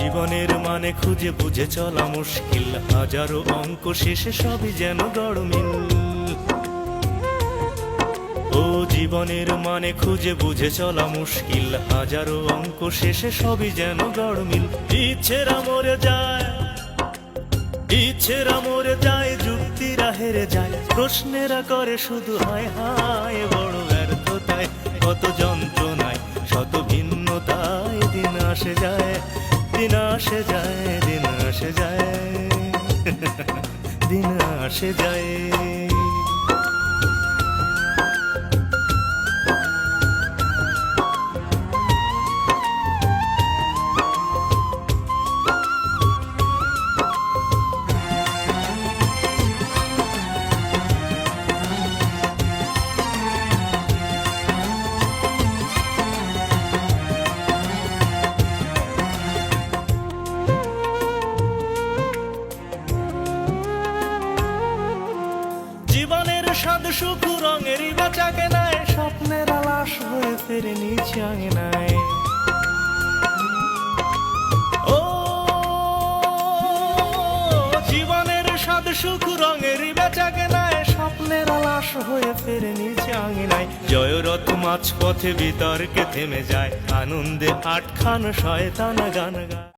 জীবনের মানে খুঁজে বুঝে চলা মুশকিল, হাজারো অঙ্ক শেষে সবই যেন গড়মিল। ও জীবনের মানে খুঁজে বুঝে চলা মুশকিল, হাজারো অঙ্ক শেষে সবই যেন গড়মিল। ইচ্ছেরা মরে যায়, ইচ্ছেরা মরে যায়, যুক্তিরা হেরে যায়, প্রশ্নেরা করে শুধু হায় হায়। বড় ব্যর্থতায়, কত যন্ত্রণায়, শত ভিন্নতায় দিন আসে যায়, দিন আসে যায়, দিন আসে যায়, দিন আসে যায়। জীবনের স্বাদ সুখ রঙেরই বাঁচাকে নাই, স্বপ্নের আলাস হয়ে ফেরে নিচে আঙিনায়। ও জীবনের স্বাদ সুখ রঙেরই বাঁচাকে নাই, স্বপ্নের আলাস হয়ে ফেরে নিচে আঙিনায়। জয়রথ মাঝপথে বিতর্কে থেমে যায়, আনন্দে আটখান শয়তান গান গায়।